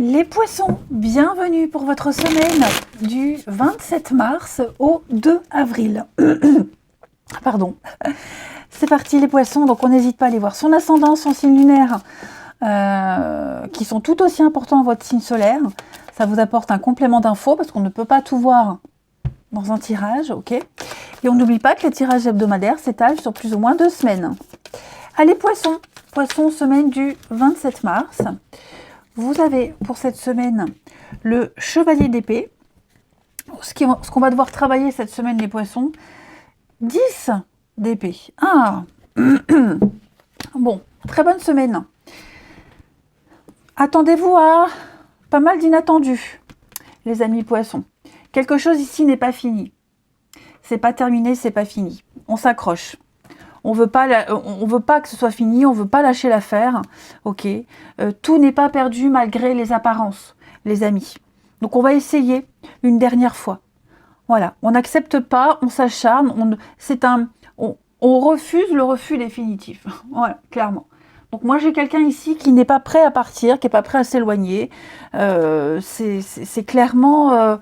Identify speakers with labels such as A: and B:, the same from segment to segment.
A: Les poissons, bienvenue pour votre semaine du 27 mars au 2 avril. Pardon. C'est parti les poissons, donc on n'hésite pas à aller voir son ascendant, son signe lunaire, qui sont tout aussi importants à votre signe solaire. Ça vous apporte un complément d'infos parce qu'on ne peut pas tout voir dans un tirage, ok. Et on n'oublie pas que les tirages hebdomadaires s'étalent sur plus ou moins 2 semaines. Allez poissons, poissons semaine du 27 mars. Vous avez pour cette semaine le chevalier d'épée. Ce qu'on va devoir travailler cette semaine, les poissons, 10 d'épée. Ah bon, très bonne semaine. Attendez-vous à pas mal d'inattendus, les amis poissons. Quelque chose ici n'est pas fini. C'est pas terminé, c'est pas fini. On s'accroche. On veut pas que ce soit fini, on veut pas lâcher l'affaire, ok. Tout n'est pas perdu malgré les apparences, les amis. Donc on va essayer une dernière fois. Voilà, on n'accepte pas, on s'acharne, on refuse le refus définitif. Voilà, clairement. Donc moi j'ai quelqu'un ici qui n'est pas prêt à partir, qui n'est pas prêt à s'éloigner. C'est clairement,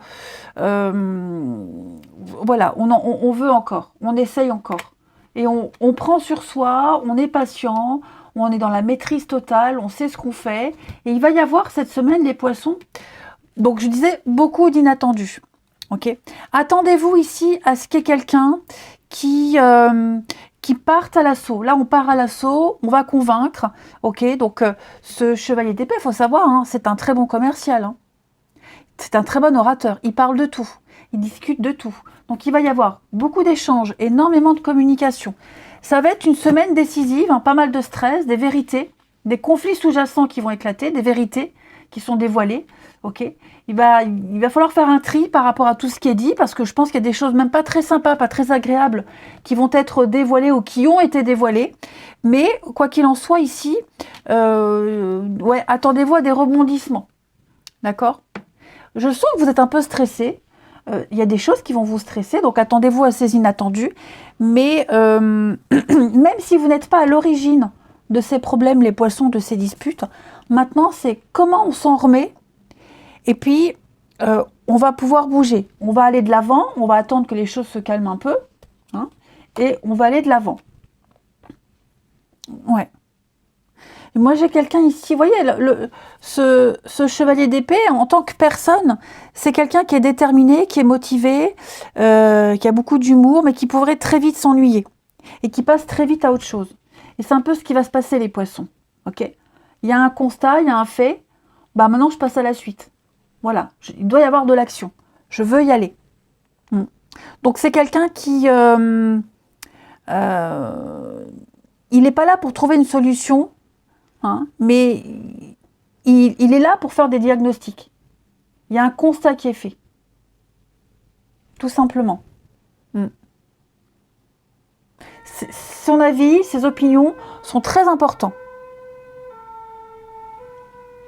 A: voilà, on veut encore, on essaye encore. Et on prend sur soi, on est patient, on est dans la maîtrise totale, on sait ce qu'on fait. Et il va y avoir cette semaine, les poissons, donc je disais, beaucoup d'inattendus. Okay. Attendez-vous ici à ce qu'il y ait quelqu'un qui parte à l'assaut. Là, on part à l'assaut, on va convaincre. Ok, donc ce chevalier d'épée, il faut savoir, hein, c'est un très bon commercial. Hein. C'est un très bon orateur. Il parle de tout. Il discute de tout. Donc, il va y avoir beaucoup d'échanges, énormément de communication. Ça va être une semaine décisive, hein, pas mal de stress, des vérités, des conflits sous-jacents qui vont éclater, des vérités qui sont dévoilées. Okay. Il va falloir faire un tri par rapport à tout ce qui est dit, parce que je pense qu'il y a des choses même pas très sympas, pas très agréables, qui vont être dévoilées ou qui ont été dévoilées. Mais, quoi qu'il en soit ici, ouais, attendez-vous à des rebondissements. D'accord ? Je sens que vous êtes un peu stressé. Il y a des choses qui vont vous stresser, donc attendez-vous à ces inattendus. Mais même si vous n'êtes pas à l'origine de ces problèmes, les poissons, de ces disputes, maintenant c'est comment on s'en remet. Et puis, on va pouvoir bouger. On va aller de l'avant, on va attendre que les choses se calment un peu. Hein, et on va aller de l'avant. Ouais. Moi, j'ai quelqu'un ici, vous voyez, ce chevalier d'épée, en tant que personne, c'est quelqu'un qui est déterminé, qui est motivé, qui a beaucoup d'humour, mais qui pourrait très vite s'ennuyer. Et qui passe très vite à autre chose. Et c'est un peu ce qui va se passer, les poissons. Ok ? Il y a un constat, il y a un fait. Bah, maintenant, je passe à la suite. Voilà. Il doit y avoir de l'action. Je veux y aller. Donc, c'est quelqu'un qui... il n'est pas là pour trouver une solution. Hein, mais il est là pour faire des diagnostics. Il y a un constat qui est fait. Tout simplement. Son avis, ses opinions sont très importants.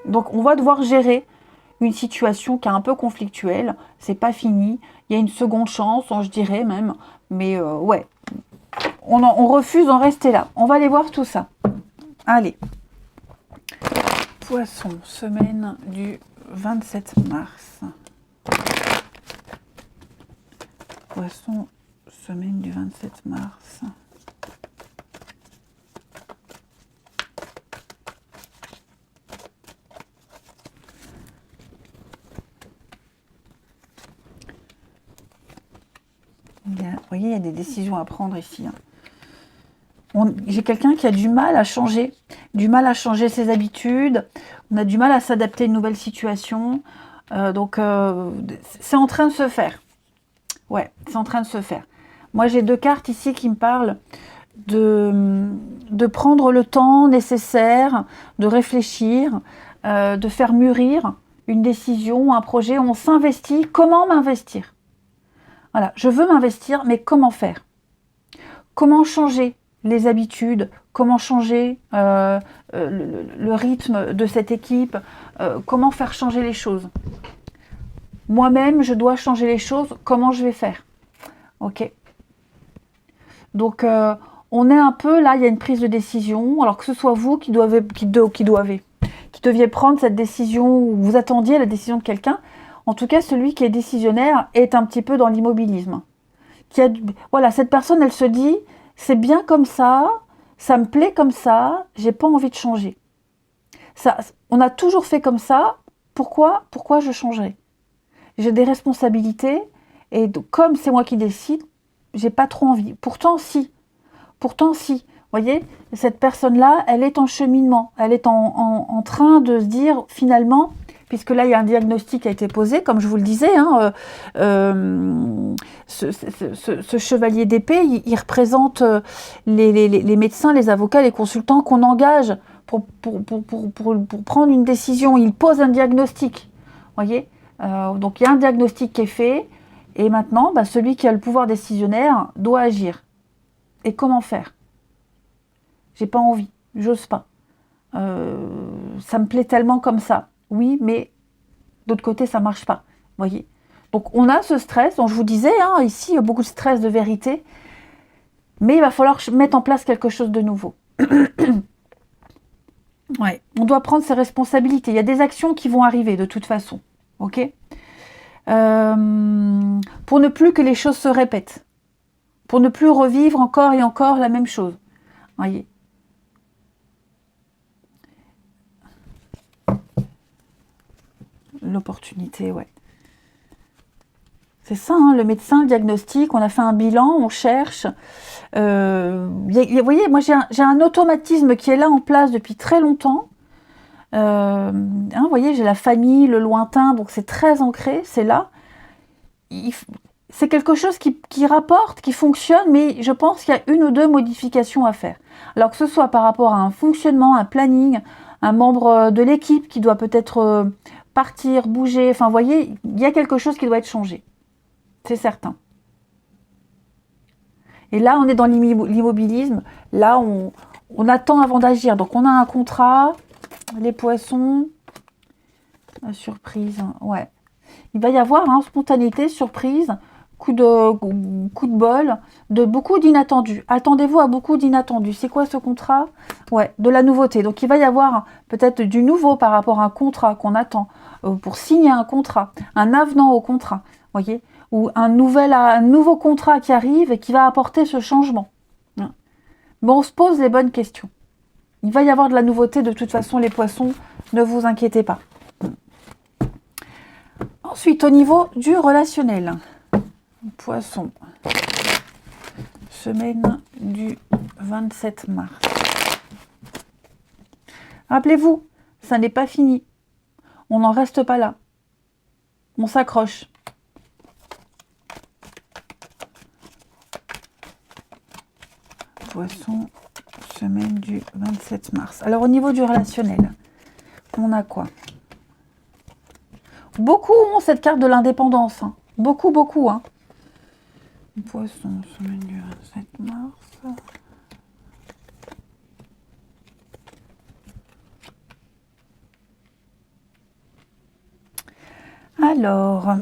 A: Donc on va devoir gérer une situation qui est un peu conflictuelle. C'est pas fini. Il y a une seconde chance, je dirais même. Mais ouais, on refuse d'en rester là. On va aller voir tout ça. Allez. Poisson, semaine du 27 mars. Poisson, semaine du 27 mars. Vous voyez, il y a des décisions à prendre ici. J'ai quelqu'un qui a du mal à changer ses habitudes, on a du mal à s'adapter à une nouvelle situation, donc c'est en train de se faire. Ouais, c'est en train de se faire. Moi, j'ai 2 cartes ici qui me parlent de prendre le temps nécessaire, de réfléchir, de faire mûrir une décision, un projet. On s'investit. Comment m'investir ? Voilà, je veux m'investir, mais comment faire ? Comment changer les habitudes, comment changer le rythme de cette équipe, comment faire changer les choses. Moi-même, je dois changer les choses, comment je vais faire. Ok. Donc, on est un peu, là, il y a une prise de décision, alors que ce soit vous qui doivez, qui deviez prendre cette décision, ou vous attendiez la décision de quelqu'un. En tout cas, celui qui est décisionnaire est un petit peu dans l'immobilisme. Voilà, cette personne, elle se dit, c'est bien comme ça me plaît comme ça, j'ai pas envie de changer. On a toujours fait comme ça, pourquoi je changerais? J'ai des responsabilités, et donc, comme c'est moi qui décide, j'ai pas trop envie. Pourtant, si. Vous voyez, cette personne-là, elle est en cheminement. Elle est en train de se dire, finalement, puisque là, il y a un diagnostic qui a été posé, comme je vous le disais, hein, ce chevalier d'épée, il représente les médecins, les avocats, les consultants qu'on engage pour prendre une décision. Il pose un diagnostic, voyez. Donc, il y a un diagnostic qui est fait, et maintenant, celui qui a le pouvoir décisionnaire doit agir. Et comment faire? J'ai pas envie, j'ose pas. Ça me plaît tellement comme ça. Oui, mais d'autre côté, ça marche pas. Voyez. Donc on a ce stress dont je vous disais, hein, ici, il y a beaucoup de stress de vérité, mais il va falloir mettre en place quelque chose de nouveau. Ouais. On doit prendre ses responsabilités. Il y a des actions qui vont arriver de toute façon. Ok. Pour ne plus que les choses se répètent. Pour ne plus revivre encore et encore la même chose. Voyez. L'opportunité, ouais. C'est ça, hein, le médecin, le diagnostic, on a fait un bilan, on cherche. Vous voyez, moi j'ai un automatisme qui est là en place depuis très longtemps. Vous voyez, j'ai la famille, le lointain, donc c'est très ancré, c'est là. C'est quelque chose qui rapporte, qui fonctionne, mais je pense qu'il y a une ou deux modifications à faire. Alors que ce soit par rapport à un fonctionnement, un planning, un membre de l'équipe qui doit peut-être partir, bouger, enfin vous voyez, il y a quelque chose qui doit être changé. C'est certain. Et là, on est dans l'immobilisme. Là, on attend avant d'agir. Donc, on a un contrat, les poissons, la surprise, ouais. Il va y avoir spontanéité, surprise, coup de bol, de beaucoup d'inattendus. Attendez-vous à beaucoup d'inattendus. C'est quoi ce contrat? Ouais, de la nouveauté. Donc, il va y avoir peut-être du nouveau par rapport à un contrat qu'on attend pour signer un contrat, un avenant au contrat, voyez, ou un nouveau contrat qui arrive et qui va apporter ce changement. Mais on se pose les bonnes questions. Il va y avoir de la nouveauté de toute façon, les poissons, ne vous inquiétez pas. Ensuite, au niveau du relationnel, poisson, semaine du 27 mars. Rappelez-vous, ça n'est pas fini. On n'en reste pas là. On s'accroche. Poisson, semaine du 27 mars. Alors, au niveau du relationnel, on a quoi? Beaucoup ont cette carte de l'indépendance. Hein. Beaucoup. Hein. Poisson, semaine du 27 mars. Alors,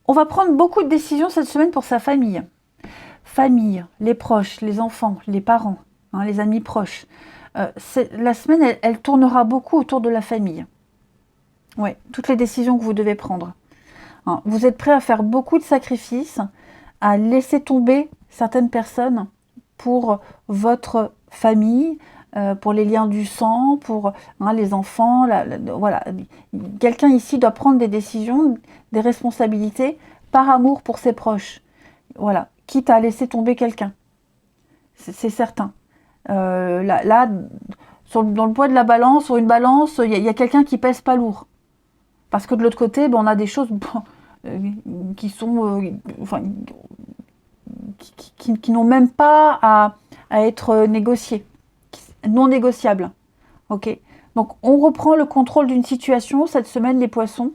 A: on va prendre beaucoup de décisions cette semaine pour sa famille. Famille, les proches, les enfants, les parents, les amis proches. La semaine, elle tournera beaucoup autour de la famille. Ouais, toutes les décisions que vous devez prendre. Vous êtes prêt à faire beaucoup de sacrifices, à laisser tomber certaines personnes pour votre famille, pour les liens du sang, pour les enfants. Voilà. Quelqu'un ici doit prendre des décisions, des responsabilités par amour pour ses proches. Voilà. Quitte à laisser tomber quelqu'un. C'est certain. Là, dans le poids de la balance, sur une balance, il y a quelqu'un qui pèse pas lourd. Parce que de l'autre côté, on a des choses qui sont... qui n'ont même pas à être négociées. Non négociables. Ok. Donc, on reprend le contrôle d'une situation cette semaine, les poissons.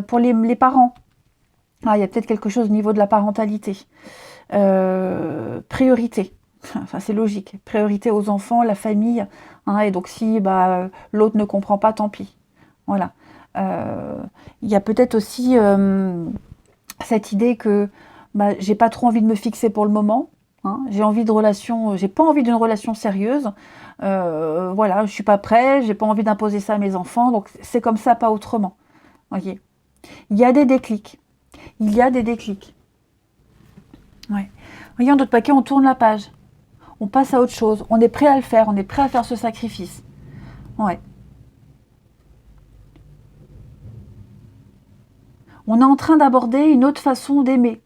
A: Pour les parents. Il y a peut-être quelque chose au niveau de la parentalité. Priorité. Enfin, c'est logique. Priorité aux enfants, la famille. Et donc, si l'autre ne comprend pas, tant pis. Voilà. Il y a peut-être aussi cette idée que bah, j'ai pas trop envie de me fixer pour le moment. Hein. J'ai envie de relation, j'ai pas envie d'une relation sérieuse. Voilà, je suis pas prêt, j'ai pas envie d'imposer ça à mes enfants, donc c'est comme ça, pas autrement. Voyez. Il y a des déclics. Il y a des déclics. Ouais. Voyez, en d'autres paquets, on tourne la page. On passe à autre chose. On est prêt à le faire. On est prêt à faire ce sacrifice. Ouais. On est en train d'aborder une autre façon d'aimer.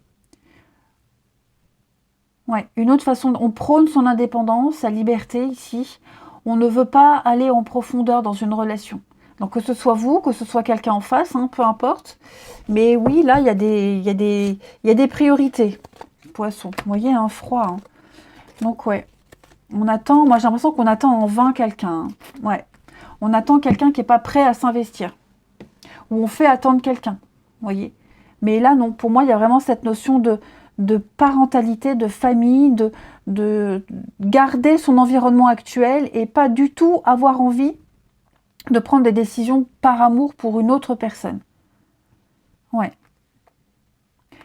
A: Ouais, une autre façon. On prône son indépendance, sa liberté ici. On ne veut pas aller en profondeur dans une relation. Donc que ce soit vous, que ce soit quelqu'un en face, hein, peu importe. Mais oui, là, il y a des priorités. Poisson. Vous voyez, un froid. Hein. Donc ouais. On attend, moi j'ai l'impression qu'on attend en vain quelqu'un. Hein. Ouais. On attend quelqu'un qui n'est pas prêt à s'investir. Ou on fait attendre quelqu'un. Vous voyez. Mais là, non. Pour moi, il y a vraiment cette notion de parentalité, de famille, de garder son environnement actuel et pas du tout avoir envie de prendre des décisions par amour pour une autre personne. Ouais.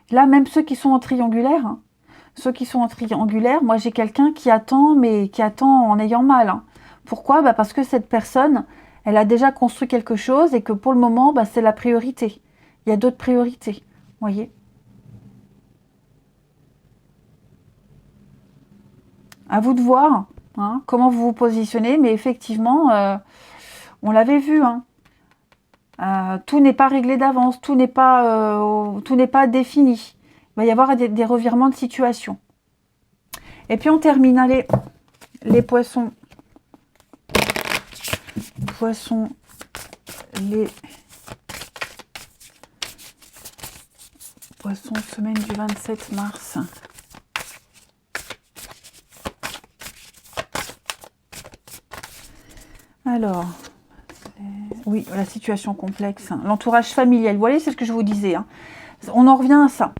A: Là, même ceux qui sont en triangulaire, hein, ceux qui sont en triangulaire, moi j'ai quelqu'un qui attend, mais qui attend en ayant mal. Hein. Pourquoi? Bah parce que cette personne, elle a déjà construit quelque chose et que pour le moment, bah, c'est la priorité. Il y a d'autres priorités, vous voyez. À vous de voir hein, comment vous vous positionnez, mais effectivement, on l'avait vu, hein, tout n'est pas réglé d'avance, tout n'est pas défini. Il va y avoir des revirements de situation. Et puis on termine, allez, les poissons. Poissons, les poissons, semaine du 27 mars. Alors, oui, la situation complexe. L'entourage familial, vous voyez, c'est ce que je vous disais. Hein. On en revient à ça.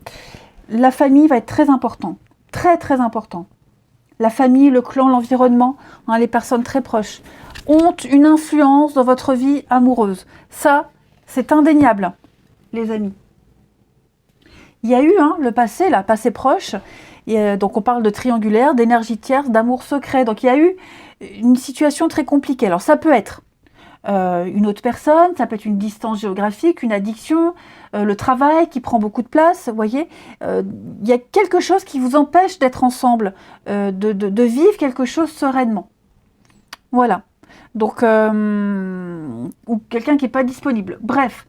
A: La famille va être très important. Très, très important. La famille, le clan, l'environnement, hein, les personnes très proches, ont une influence dans votre vie amoureuse. Ça, c'est indéniable, les amis. Il y a eu hein, le passé, là, passé proche. Donc on parle de triangulaire, d'énergie tierce, d'amour secret. Donc il y a eu une situation très compliquée. Alors ça peut être une autre personne, ça peut être une distance géographique, une addiction, le travail qui prend beaucoup de place, vous voyez. Il y a quelque chose qui vous empêche d'être ensemble, de vivre quelque chose sereinement. Voilà. Donc, ou quelqu'un qui n'est pas disponible. Bref.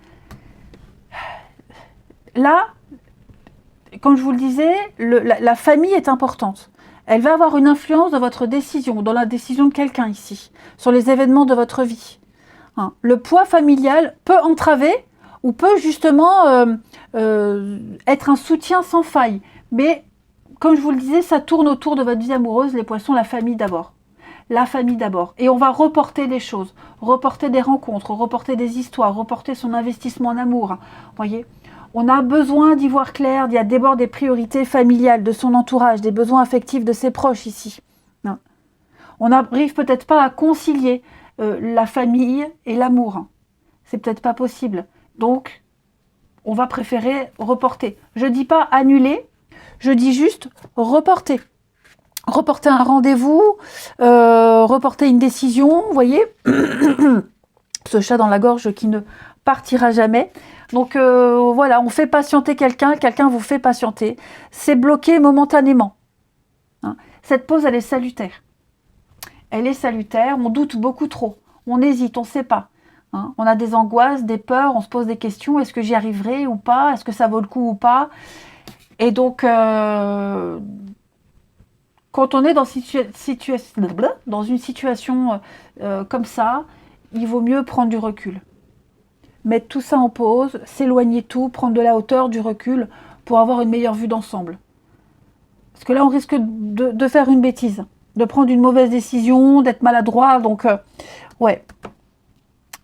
A: Là, comme je vous le disais, la famille est importante. Elle va avoir une influence dans votre décision, dans la décision de quelqu'un ici, sur les événements de votre vie. Hein. Le poids familial peut entraver ou peut justement être un soutien sans faille. Mais, comme je vous le disais, ça tourne autour de votre vie amoureuse, les poissons, la famille d'abord. La famille d'abord. Et on va reporter des choses, reporter des rencontres, reporter des histoires, reporter son investissement en amour. Hein. Voyez ? On a besoin d'y voir clair, il y a d'abord des priorités familiales de son entourage, des besoins affectifs de ses proches ici. Non. On n'arrive peut-être pas à concilier la famille et l'amour. C'est peut-être pas possible. Donc, on va préférer reporter. Je dis pas annuler, je dis juste reporter. Reporter un rendez-vous, reporter une décision, vous voyez. Ce chat dans la gorge qui ne partira jamais. Donc voilà, on fait patienter quelqu'un, quelqu'un vous fait patienter. C'est bloqué momentanément. Hein. Cette pause, elle est salutaire. Elle est salutaire, on doute beaucoup trop. On hésite, on ne sait pas. Hein. On a des angoisses, des peurs, on se pose des questions. Est-ce que j'y arriverai ou pas? Est-ce que ça vaut le coup ou pas? Et donc, quand on est dans une situation comme ça, il vaut mieux prendre du recul. Mettre tout ça en pause, s'éloigner tout, prendre de la hauteur, du recul, pour avoir une meilleure vue d'ensemble. Parce que là, on risque de faire une bêtise, de prendre une mauvaise décision, d'être maladroit, donc, ouais.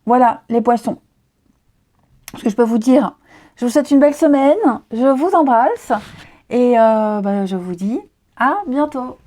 A: Voilà, les poissons. Ce que je peux vous dire, je vous souhaite une belle semaine, je vous embrasse, et je vous dis à bientôt.